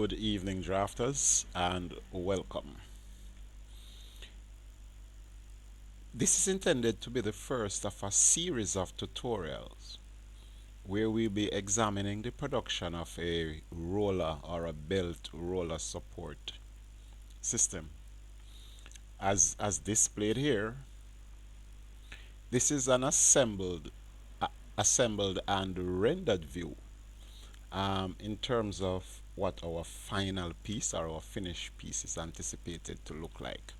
Good evening, drafters, and welcome. This is intended to be the first of a series of tutorials where we'll be examining the production of a roller or a belt roller support system. As displayed here, this is an assembled and rendered view in terms of what our final piece or our finished piece is anticipated to look like.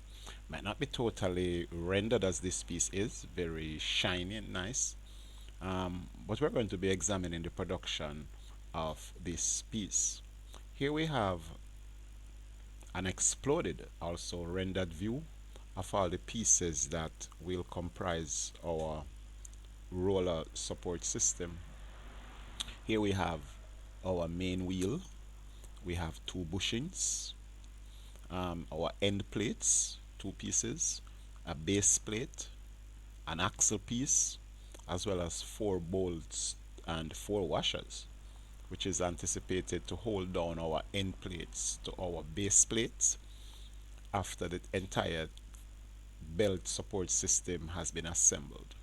Might not be totally rendered as this piece is, very shiny and nice, but we're going to be examining the production of this piece. Here we have an exploded, also rendered view of all the pieces that will comprise our roller support system. Here we have our main wheel, we have two bushings, our end plates, two pieces, a base plate, an axle piece, as well as four bolts and four washers, which is anticipated to hold down our end plates to our base plates after the entire belt support system has been assembled.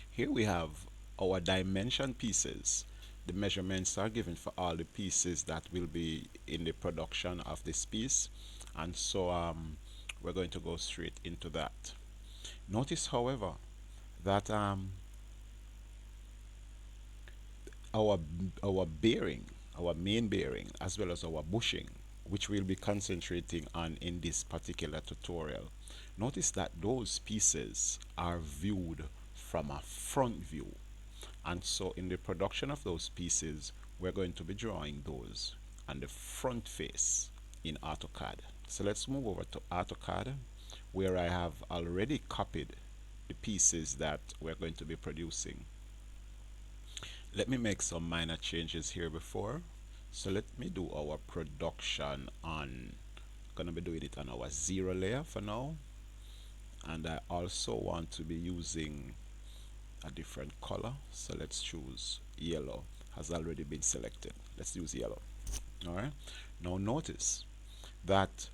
Here we have our dimension pieces. The measurements are given for all the pieces that will be in the production of this piece, and so we're going to go straight into that. Notice, however, that our bearing, our main bearing, as well as our bushing, which we'll be concentrating on in this particular tutorial, notice that those pieces are viewed from a front view, and so in the production of those pieces we're going to be drawing those on the front face in AutoCAD. So let's move over to AutoCAD, where I have already copied the pieces that we're going to be producing. Let me make some minor changes here before. So let me do our production on, gonna be doing it on our 0 layer for now, and I also want to be using a different color, so let's choose yellow. Has already been selected. Let's use yellow. Alright, now notice that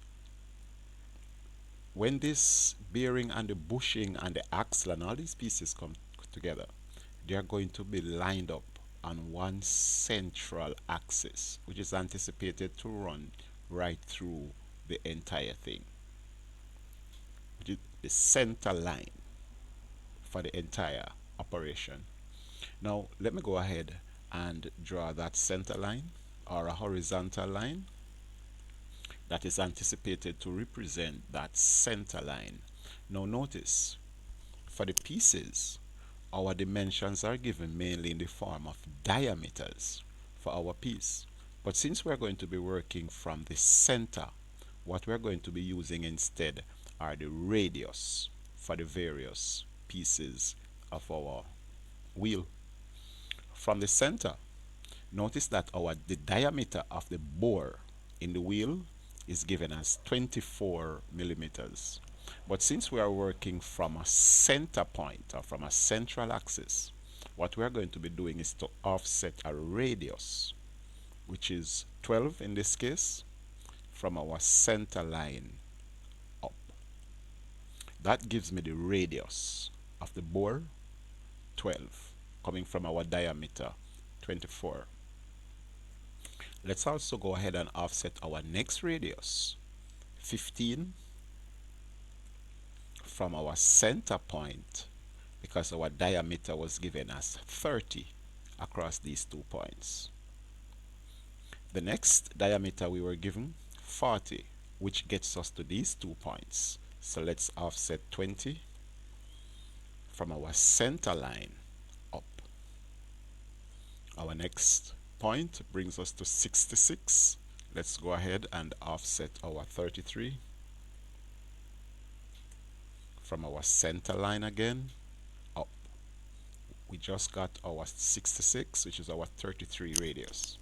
when this bearing and the bushing and the axle and all these pieces come together, they are going to be lined up on one central axis, which is anticipated to run right through the entire thing, which is the center line for the entire operation. Now let me go ahead and draw that center line, or a horizontal line that is anticipated to represent that center line. Now notice, for the pieces, our dimensions are given mainly in the form of diameters for our piece, but since we're going to be working from the center, what we're going to be using instead are the radius for the various pieces of our wheel. From the center, notice that the diameter of the bore in the wheel is given as 24 millimeters. But since we are working from a center point, or from a central axis, what we are going to be doing is to offset a radius, which is 12 in this case, from our center line up. That gives me the radius of the bore, 12, coming from our diameter, 24. Let's also go ahead and offset our next radius, 15, from our center point, because our diameter was given as 30 across these 2 points. The next diameter we were given, 40, which gets us to these 2 points. So let's offset 20 from our center line up. Our next point brings us to 66. Let's go ahead and offset our 33 from our center line again up. We just got our 66, which is our 33 radius.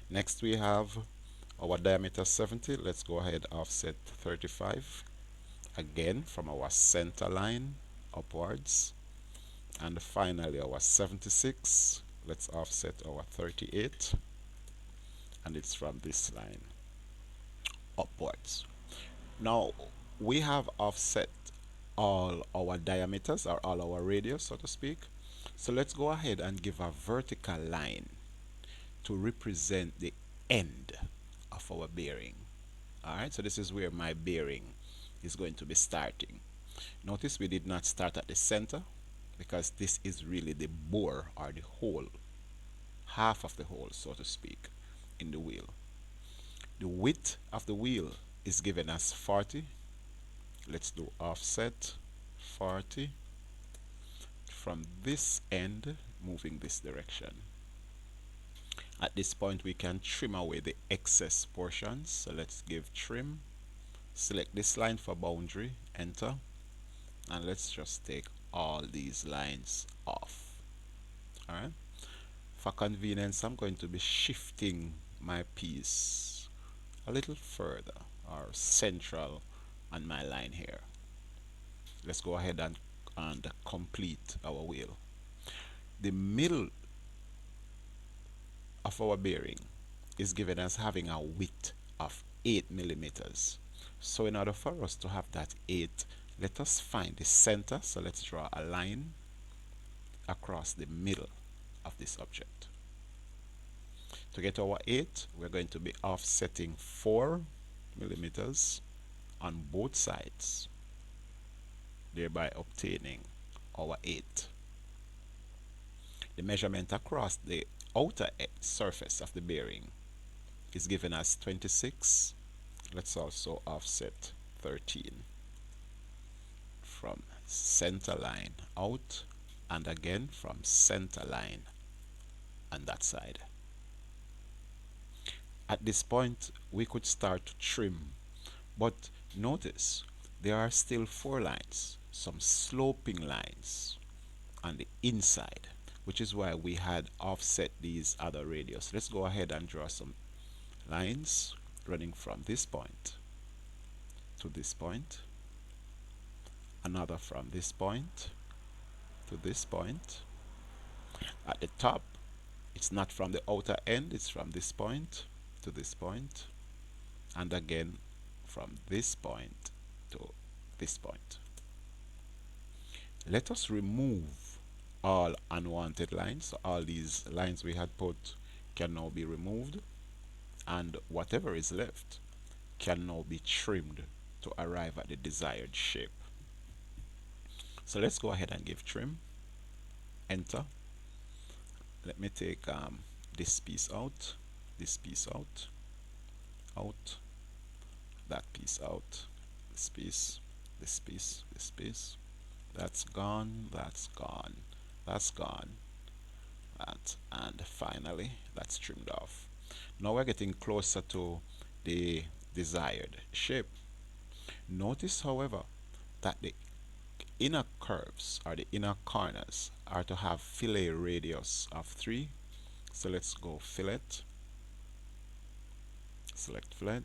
Next we have our diameter 70. Let's go ahead offset 35 again from our center line upwards. And finally our 76. Let's offset our 38 it's from this line upwards. Now we have offset all our diameters or all our radius, so to speak. So let's go ahead and give a vertical line to represent the end of our bearing. Alright, so this is where my bearing is going to be starting. Notice we did not start at the center because this is really the bore or the hole, half of the hole, so to speak, in the wheel. The width of the wheel is given as 40. Let's do offset 40 from this end moving this direction. At this point we can trim away the excess portions, so let's give trim, select this line for boundary, enter, and let's just take all these lines off. Alright, for convenience I'm going to be shifting my piece a little further or central on my line here. Let's go ahead and complete our wheel. The middle of our bearing is given as having a width of 8 millimeters. So in order for us to have that 8, let us find the center. So let's draw a line across the middle of this object. To get our 8, we're going to be offsetting 4 millimeters on both sides, thereby obtaining our 8. The measurement across the outer surface of the bearing is given as 26. Let's also offset 13 from center line out, and again from center line on that side. At this point we could start to trim, but notice there are still 4 lines, some sloping lines on the inside, which is why we had offset these other radius. Let's go ahead and draw some lines running from this point to this point, another from this point to this point. At the top, it's not from the outer end, it's from this point to this point, and again from this point to this point. Let us remove all unwanted lines. So all these lines we had put can now be removed, and whatever is left can now be trimmed to arrive at the desired shape. So let's go ahead and give trim, enter. Let me take this piece out, this piece out, out, that piece out, this piece, this piece, this piece. That's gone, that's gone, that's gone, that, and finally that's trimmed off. Now we're getting closer to the desired shape. Notice, however, that the inner curves or the inner corners are to have fillet radius of 3. So let's go fillet, select fillet.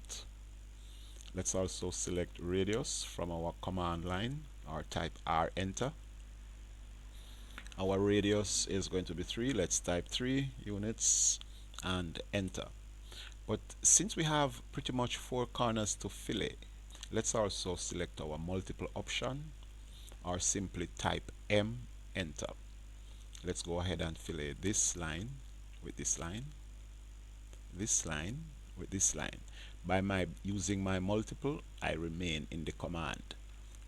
Let's also select radius from our command line or type R, enter. Our radius is going to be 3. Let's type 3 units and enter. But since we have pretty much 4 corners to fillet, let's also select our multiple option or simply type M, enter. Let's go ahead and fillet this line with this line, this line with this line. By using my multiple, I remain in the command.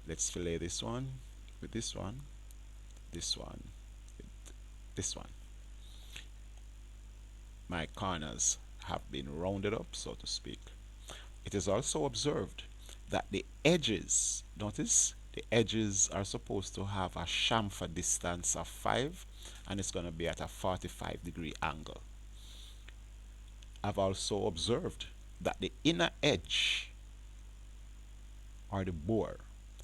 Let's fillet this one with this one, this one with this one. My corners have been rounded up, so to speak. It is also observed that the edges, notice the edges are supposed to have a chamfer distance of 5, and it's going to be at a 45-degree angle. I've also observed that the inner edge or the bore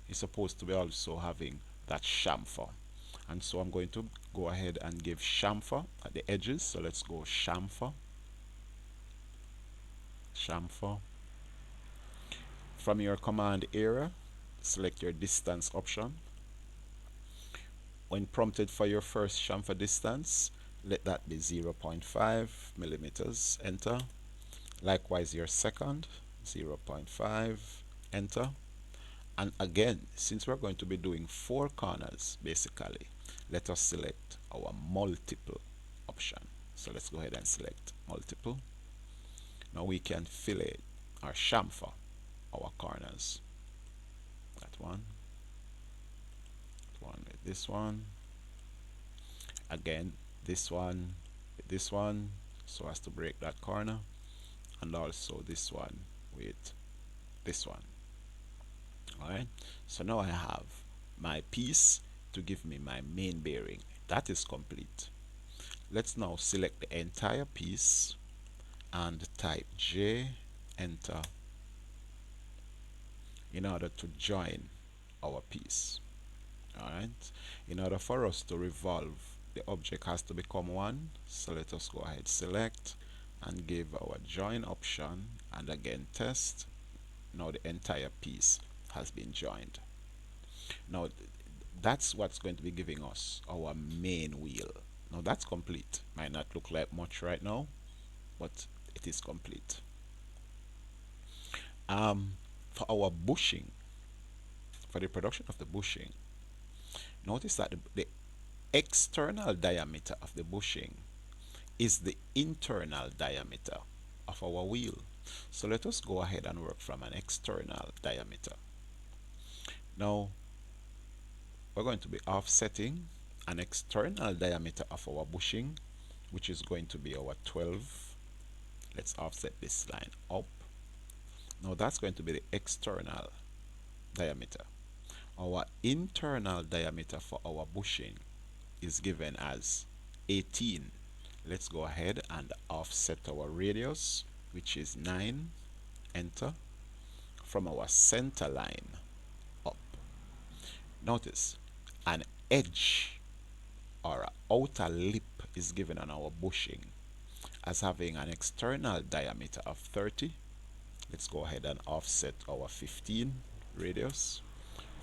is supposed to be also having that chamfer, and so I'm going to go ahead and give chamfer at the edges. So let's go chamfer, chamfer. From your command area, select your distance option. When prompted for your first chamfer distance, let that be 0.5 millimeters, enter. Likewise your second, 0.5, enter. And again, since we're going to be doing 4 corners basically, let us select our multiple option. So let's go ahead and select multiple. Now we can fillet or chamfer our corners. That one with this one, again this one with this one, so as to break that corner, and also this one with this one. Alright, so now I have my piece to give me my main bearing. That is complete. Let's now select the entire piece and type J, enter, in order to join our piece. Alright, in order for us to revolve, the object has to become one. So let us go ahead, select, and give our join option, and again test. Now the entire piece has been joined. Now that's what's going to be giving us our main wheel. Now that's complete. Might not look like much right now, but it is complete. For our bushing, for the production of the bushing, notice that the external diameter of the bushing is the internal diameter of our wheel. So let us go ahead and work from an external diameter. Now we're going to be offsetting an external diameter of our bushing, which is going to be our 12. Let's offset this line up. Now that's going to be the external diameter. Our internal diameter for our bushing is given as 18. Let's go ahead and offset our radius, which is 9, enter, from our center line up. Notice an edge or an outer lip is given on our bushing as having an external diameter of 30. Let's go ahead and offset our 15 radius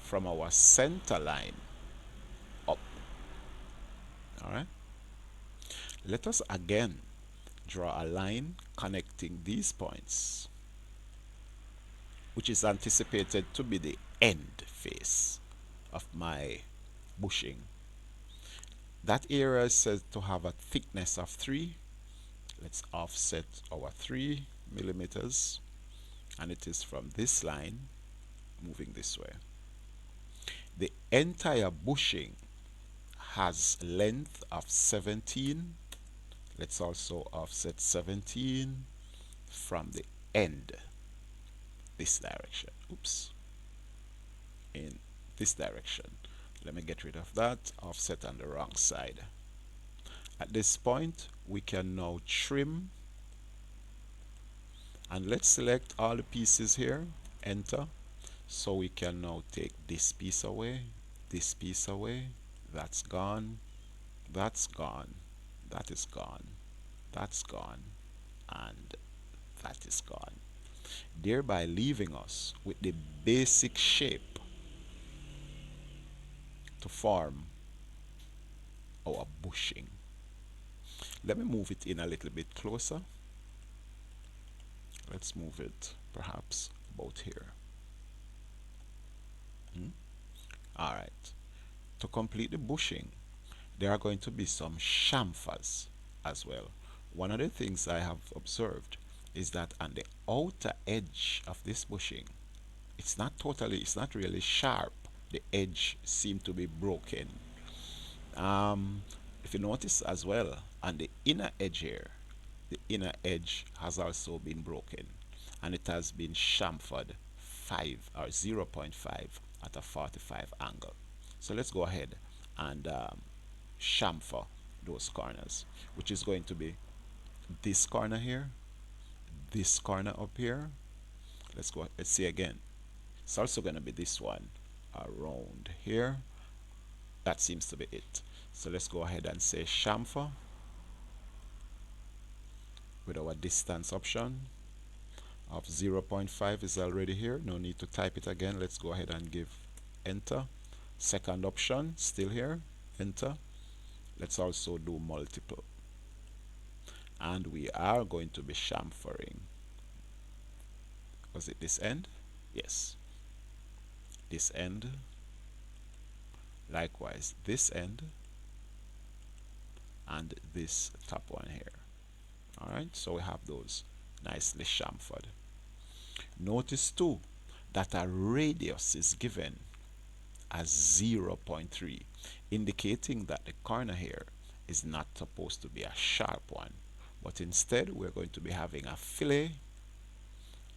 from our center line up. Alright, let us again draw a line connecting these points, which is anticipated to be the end face of my bushing. That area is said to have a thickness of 3. Let's offset our 3 millimeters, and it is from this line moving this way. The entire bushing has length of 17. Let's also offset 17 from the end, this direction. Oops, in this direction. Let me get rid of that, offset on the wrong side. At this point we can now trim, and let's select all the pieces here, enter. So we can now take this piece away, this piece away, that's gone, that's gone, that is gone, that's gone, and that is gone, thereby leaving us with the basic shape to form our bushing. Let me move it in a little bit closer. Let's move it perhaps about here. Alright, to complete the bushing, there are going to be some chamfers as well. One of the things I have observed is that on the outer edge of this bushing, it's not really sharp. The edge seems to be broken. If you notice as well, on the inner edge here, the inner edge has also been broken, and it has been chamfered 5 or 0.5 at a 45 angle. So let's go ahead and chamfer those corners, which is going to be this corner here, this corner up here. Let's see again. It's also going to be this one around here. That seems to be it. So let's go ahead and say chamfer with our distance option of 0.5 is already here. No need to type it again. Let's go ahead and give enter. Second option still here, enter. Let's also do multiple, and we are going to be chamfering Was it this end? Yes. This end, likewise this end, and this top one here. Alright, so we have those nicely chamfered. Notice too that a radius is given as 0.3, indicating that the corner here is not supposed to be a sharp one, but instead we're going to be having a fillet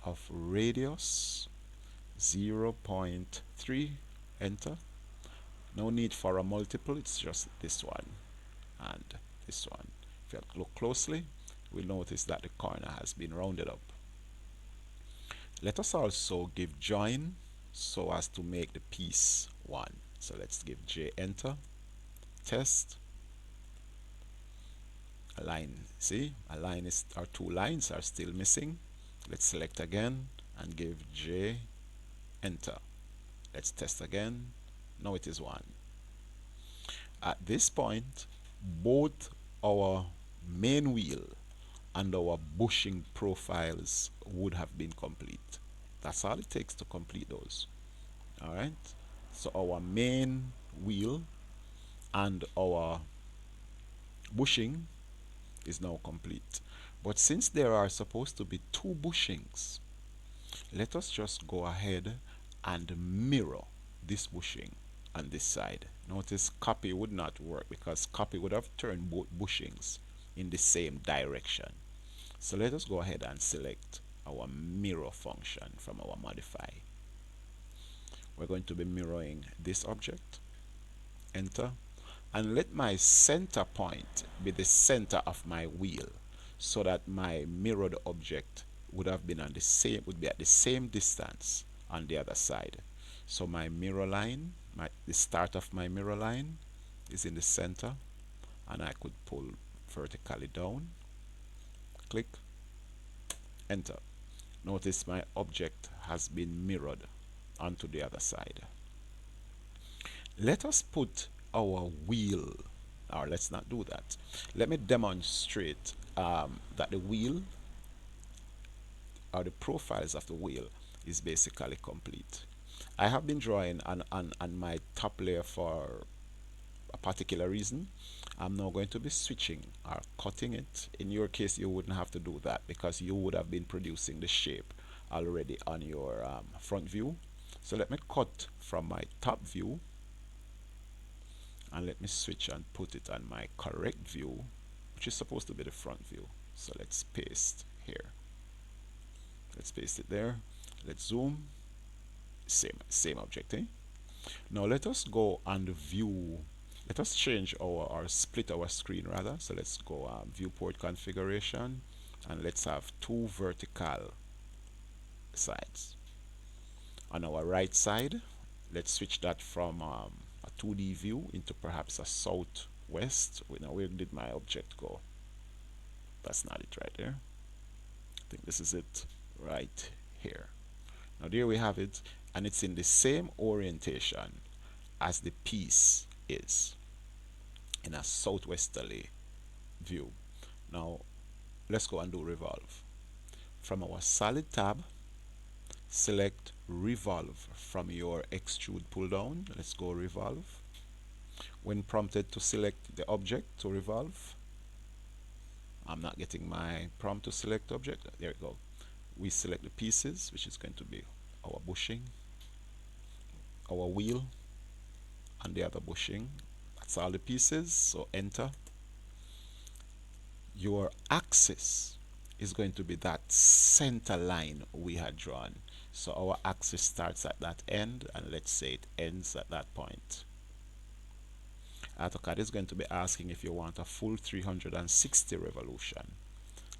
of radius 0.3. Enter. No need for a multiple, it's just this one and this one. If you look closely, we'll notice that the corner has been rounded up. Let us also give join so as to make the piece one. So let's give J, enter, test, align. See, a line is, our two lines are still missing. Let's select again and give J, enter. Let's test again. Now it is one. At this point, both our main wheel and our bushing profiles would have been complete. That's all it takes to complete those. Alright, so our main wheel and our bushing is now complete. But since there are supposed to be two bushings, let us just go ahead and mirror this bushing on this side. Notice copy would not work because copy would have turned both bushings in the same direction. So let us go ahead and select our mirror function from our modify. We're going to be mirroring this object, enter, and let my center point be the center of my wheel so that my mirrored object would have been on the same, would be at the same distance on the other side. So my mirror line, the start of my mirror line is in the center, and I could pull vertically down, click, enter. Notice my object has been mirrored onto the other side. Let us put our wheel, or let's not do that. Let me demonstrate that the wheel, or the profiles of the wheel, is basically complete. I have been drawing on my top layer for a particular reason. I'm now going to be switching or cutting it. In your case, you wouldn't have to do that because you would have been producing the shape already on your front view. So let me cut from my top view and let me switch and put it on my correct view, which is supposed to be the front view. So let's paste here. Let's paste it there. Let's zoom. Same object, eh? Now let us go and view. Let us change or split our screen rather. So let's go viewport configuration, and let's have two vertical sides. On our right side, let's switch that from a 2D view into perhaps a southwest. Now where did my object go? That's not it right there. I think this is it right here. Now there we have it, and it's in the same orientation as the piece is in a southwesterly view. Now let's go and do revolve. From our solid tab, select revolve from your extrude pull down. Let's go revolve. When prompted to select the object to revolve, I'm not getting my prompt to select object. There we go. We select the pieces, which is going to be our bushing, our wheel, and the other bushing. That's all the pieces. So enter. Your axis is going to be that center line we had drawn. So our axis starts at that end, and let's say it ends at that point. AutoCAD is going to be asking if you want a full 360 revolution.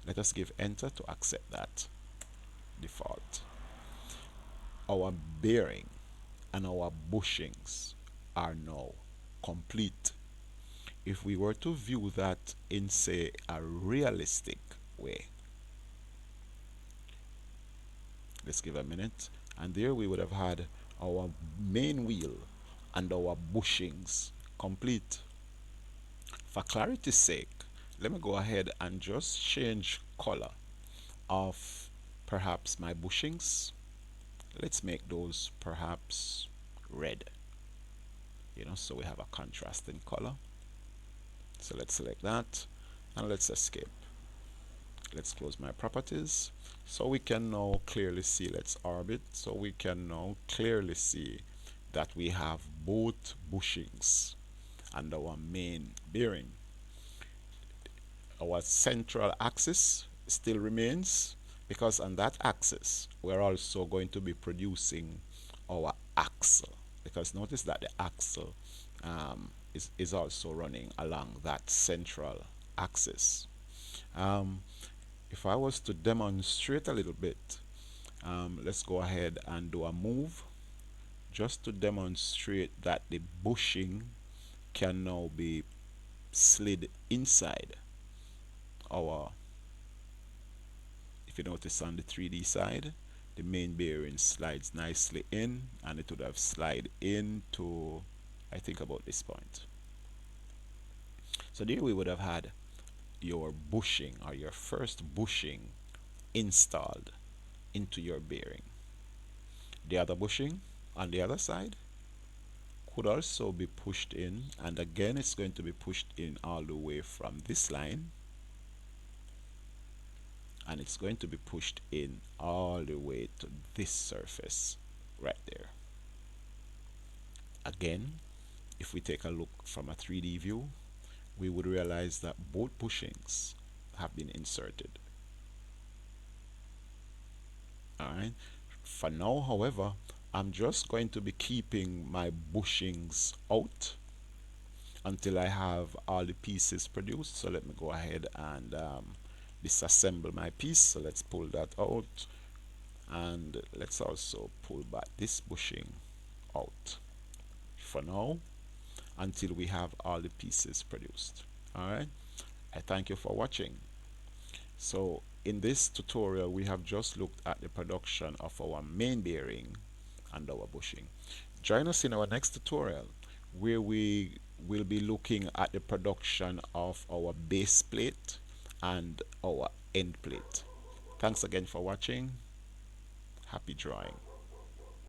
Let us give enter to accept that default. Our bearing and our bushings are now complete. If we were to view that in, say, a realistic way, let's give a minute, and there we would have had our main wheel and our bushings complete. For clarity's sake, let me go ahead and just change color of perhaps my bushings, let's make those perhaps red, so we have a contrasting color. So let's select that and let's escape. Let's close my properties so we can now clearly see. Let's orbit so we can now clearly see that we have both bushings and our main bearing. Our central axis still remains, because on that axis we're also going to be producing our axle, because notice that the axle is also running along that central axis. If I was to demonstrate a little bit, let's go ahead and do a move just to demonstrate that the bushing can now be slid inside our, if you notice on the 3D side, the main bearing slides nicely in, and it would have slid into, I think, about this point. So there we would have had your bushing, or your first bushing, installed into your bearing. The other bushing on the other side could also be pushed in, and again it's going to be pushed in all the way from this line, and it's going to be pushed in all the way to this surface right there. Again, if we take a look from a 3D view, we would realize that both bushings have been inserted. Alright, for now, however, I'm just going to be keeping my bushings out until I have all the pieces produced. So let me go ahead and disassemble my piece. So let's pull that out, and let's also pull back this bushing out for now until we have all the pieces produced. Alright, I thank you for watching. So in this tutorial we have just looked at the production of our main bearing and our bushing. Join us in our next tutorial where we will be looking at the production of our base plate and our end plate. Thanks again for watching. Happy drawing.